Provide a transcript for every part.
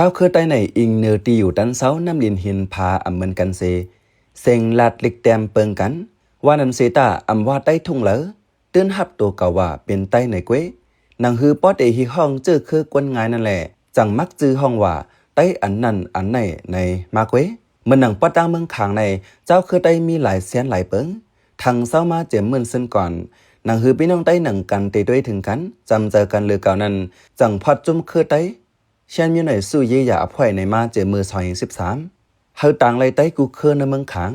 จ้าคือใต้ในอิงเนื้อตีอยู่ดันเสาน้ำลินหินพาอำเมินกันเซงลาดลิกแตมเปิงกันว่านันเซตาอำว่าใต้ทุ่งเหลอตื้นหับตัวเก่าว่าเป็นใต้ในเกวนังฮือป๊อดเอฮิห้องเจอคือกวนงายนั่นแหละจังมักจื้อห้องว่าใต้อันนั้นอันไหนในมาเกวเมื่อนังป๊อดตั้งเมืองขางในเจ้าคือใต้มีหลายแสนหลายเปิงทางเศร้ามาเจ็มเมื่อซึ่งก่อนนังฮือพี่น้องใต้หนังกันตีด้วยถึงกันจำเจอกันเลือเก่านั้นจังพอดจุ่มคือใต้เช่นอยู่ในสู้เยียาอภัยในมาเจมือ2013เฮาต่างเลยใต้กูเคอในเมืองขาง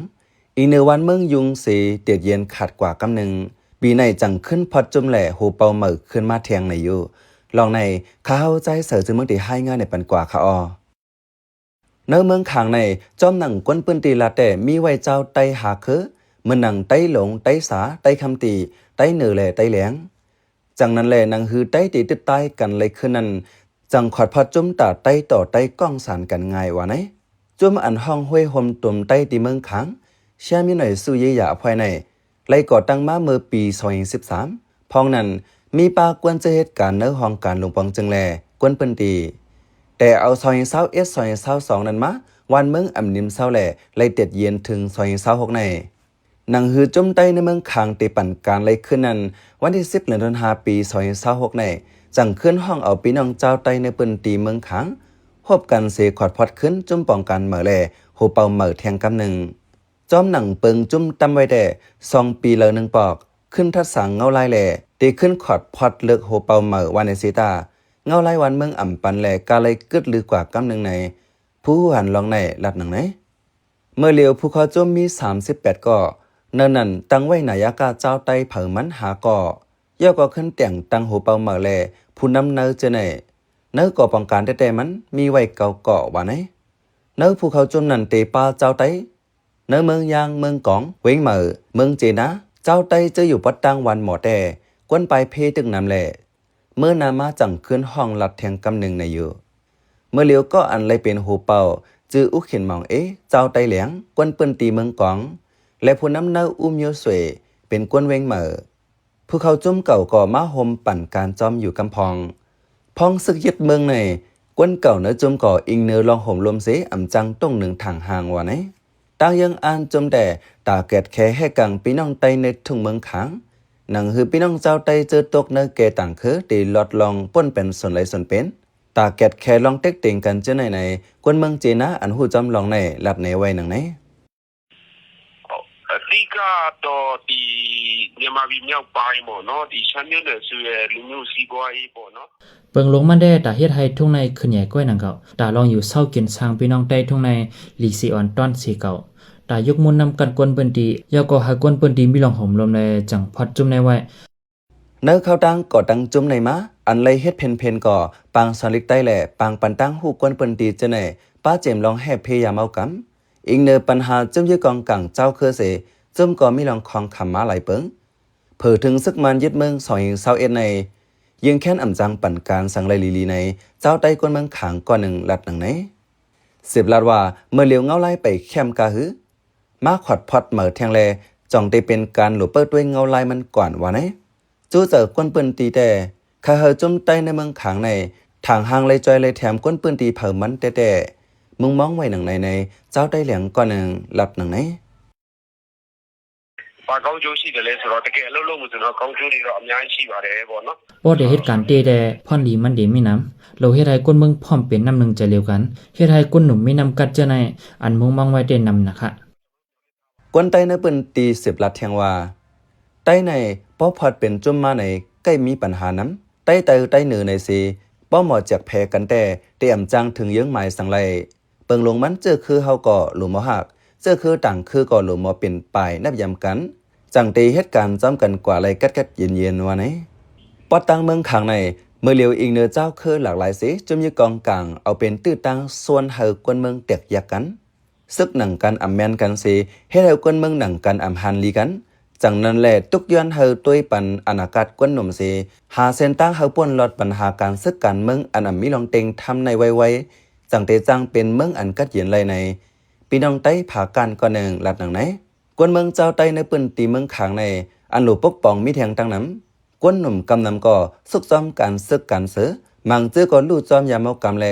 อีเนวันเมืองยุงสีเตียดเย็นขาดกว่ากำหนึ่งปีในจังขึ้นพอดจุ่มแหล่หูเป่าเหมือขึ้นมาแทงในอยู่ลองในข้าเข้าใจเสือจึงเมืองที่ให้ง่ายในปันกว่าข้าอเนื้อเมืองขางในจอมหนังกวนปืนตีลาแต่มีไว้เจ้าไตหาคือเมื่อหนังไตหลงไตสาไตคำตีไตเหนือแหล่ไตแหลงจังนั้นแหล่หนังฮือไตตีติดใต้กันเลยคือนั้นจังขอดพอจุ่มตาไตต่อไตก้องสารกันง่ายว่าไหนจุ่มอันห้องห้วยห่มตุ่มไตตีเมืองขางเชื่อมีหน่อยสู้เยียาภายในไล่ก่อตั้งมาเมื่อปี2013พองนั้นมีปากวนเจเหตุการณ์เนื้อห้องการลงปองจึงแลกวนปืนตีแต่เอา2021-2022นั้นมาวันเมืองอำนิมเศร้าแหล่ไล่เต็ดเย็นถึง2026ในหนังฮือจมไตในเมืองขางตีปั่นการไล่ขึ้นนั้นวันที่10 เดือนธันวาคมปี2026ในจังขึ้นห้องเอาพี่น้องเจ้าไตในปืนตีเมืองขางพบกันเสขอดพอดขึ้นจุ่มป้องกันเหมือแหล่หูเป่าเหมือแทงกำหนึ่งจอมหนังเปิงจุ่มตำไว้แต่2 ปีเลย1 ปอกขึ้นทัดสังเงาลายแหล่ตีขึ้นขอดพอดเลือกหูเป่าเหมือวันในสีตาเงาลายวันเมืองอ่ำปันแหล่กาเลยกึดลือกว่ากำหนึ่งในผู้หันลองในลัดหนังไหนเมื่อเลียวผู้เขาจุ่มมี38ก่อเนินนั้นตั้งไว้นายากาเจ้าไตเผอมันหาก่อย่อก็ขึ้นแต่งตั้งหูเป่าเหมือแหล่ผู้นำเนื้อเจไหนเนื้อก่อป้องกันแต่มันมีไว้เก่าก่อว่าไหนเนื้อผู้เขาจุ่มนั้นเตปาเจ้าไตเนื้อเมืองยางเมืองกองเว้งเหมือเมืองเจนะเจ้าไตจะอยู่ปัดตั้งวันหมอแต่กวนไปเพตึงนำแหล่เมื่อนามาจังขึ้นห้องหลัดแทงกำหนึ่งในอยู่เมื่อเลียวก็อันเลยเป็นหูเป่าจื้ออุกเข็นมองเจ้าไตเหลียงกวนปืนตีเมืองกองและผู้นำเนื้ออุ้มโยสวยเป็นกวนเว้งเหมือผู้เขาจุ่มเก่าก่อมาห่มปั่นการจอมอยู่กำพองพองศึกยึดเมืองในกวนเก่าเนื้อจุ่มก่ออิงเนื้อลองห่มลมเสอ่ำจังต้องหนึ่งทางห่างว่าไหนตั้งยังอ่านจมแต่ตาแกดแค่ให้กังพี่น้องไตในทุ่งเมืองขางหนังฮือพี่น้องเจ้าไตเจอตกเนื้อแกต่างคือตีหลอดลองป้นเป็นส่วนไหลส่วนเป็นตาแกดแค่ลองเต็กเต็งกันเจ้าไหนกวนเมืองเจนะอันหูจำลองในหลับในไว้หนังไหนဒီကတော့ဒီမြန်မာပြည်မြောက်ပိုင်းပေါ့နော်ဒီချမ်းမြင့်နယ်ဆိုရဲလူမျိုးစီးပွားရေးပေါ့နော်เปิงลงมาได้ตาเฮ็ดให้ทุ่งในขึ้นใหญ่ก้อยนังเก่าตาลองอยู่เศร้ากินสร้างพี่น้องใต้ทุ่งในลีซีออนต้อนสีเก่าตายกมุนนำกันกวนเปิ้นตียาวก็หากวนเปิ้นตีมีลองห่มลมในจังพอดจุ่มในไว้เนื้อเขาตั้งก่อตั้งจุ่มในมาอันเลยเฮ็ดเพนก่อปางสลิกใต้แหล่ปางปันตั้งหูกวนเปิ้นตีจะไหนป้าเจมลองแห่พยายามเอากำอีกเนื้อปัญหาจุ่มยึดกองกังเจ้าเคอเสจุ่มก็มีลองคองคำมาหลายเปิงเผอถึงซึกมันยึดเมือง2021ในยังแค้นอ่ำจังปั่นการสังไรลีในเจ้าไต้กวนเมืองขางก่อนหนึ่งลัดหนังไหน10 ลาดว่าเมื่อเลียวเงาไล่ไปแคมกาหือมาขอดพอดเหมือแทงแลจ่องได้เป็นการหลุดเปิดด้วยเงาไล่มันก่อนว่าไหนจู้เจอกวนปืนตีแต่ข้าเฮอจุ่มไต้ในเมืองขางในทางห่างเลยจอยเลยแถมกวนปืนตีเผอมันแต่มึงมองไว้หนังในเจ้าไต้เหลียงก่อนหนึ่งลัดหนังไหนဘာကောင်းကျိုးရှိတယ်လဲဆိုတော့တကယ်အလုပ်လုပ်မှုဆိုတော့ကောင်းကျိုးတွေတော့အများကြီးရှိပါတယ်ပေါ့နော်บ่ได้เหตุการณ์เตแต่พรดีมันดีมีน้ำเราเฮ็ดให้คนเมืองพร้อมเป็นน้ำหนึ่งจะเร็วกันเฮ็ดให้คนหนุ่มมีน้ำกัดจะในอันมุงมองไว้ได้นำนะคะกวนไต้ในปืนตี10 ลัดแทงว่าไต้ในป้อพอดเป็นจุ่มมาในใกล้มีปัญหาน้ำไต้เหนือในสีป้อหมอจากแพ้กันแต่เตรียมจังถึงเยื้องหมายสังไรเปิงลงมันเจอคือเฮาก่อหลุมมอหักเจอคือต่างคือก่อหลุมมอเป็นปลายนับยำกันจังตีเหตุการณ์จำกันกว่าไรกัดเย็นว่าไหนปอดตั้งเมืองขางในเมื่อเลียวอิงเนื้อเจ้าคือหลากหลายสีจุ่มยึดกองกลางเอาเป็นตื้อตั้งส่วนเฮากวนเมืองเตียกยักกันซึกหนังกันอ่ำแมนกันสีให้เฮากวนเมืองหนังกันอ่ำฮันลีกันจังนั้นแหละตุกย้อนเฮาตัวปันอนาคตกวนหนุ่มสีหาเส้นตั้งเฮาป่วนลดปัญหาการซึกกันเมืองอันมีลองเต็งทำในไวจังเตจังเป็นเมืองอันกัดเย็นไรในพี่น้องไต้ผากันก่อนหนึ่งหลัดหนังไหนกวนเมืองเจ้าไต้ในปืนตีเมืองขางในอันหลูปกป้องมีแทงตั้งน้ำกวนหนุ่มกำนำก่อสุกซ้อมการซึกการเสือ มังเจอก็ลู่จอมยามเอากำแล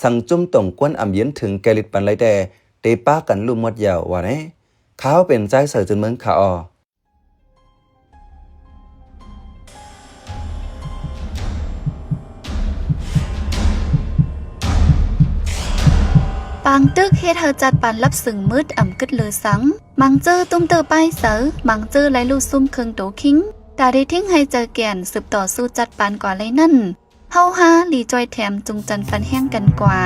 สั่งจุ่มต่งกวนอำเย็นถึงแกลิดปันไรแต่เตป้ากันลุ่มหมดยาวว่าแน่เขาเป็นใจเสือจนเมืองขาออปางตึกเฮ็ดเธอจัดปันรับสึงมืดอ่ำกึดเลือสังมังเจอตุ้มเตอไปเสอมังเจอไหลลู่ซุ่มเคืองโตคิงตาได้ทิ้งให้เจอแก่นสืบต่อสู้จัดปันกว่าไรนั่นเฮาฮาลีจอยแถมจุงจันฟันแห้งกันกว่า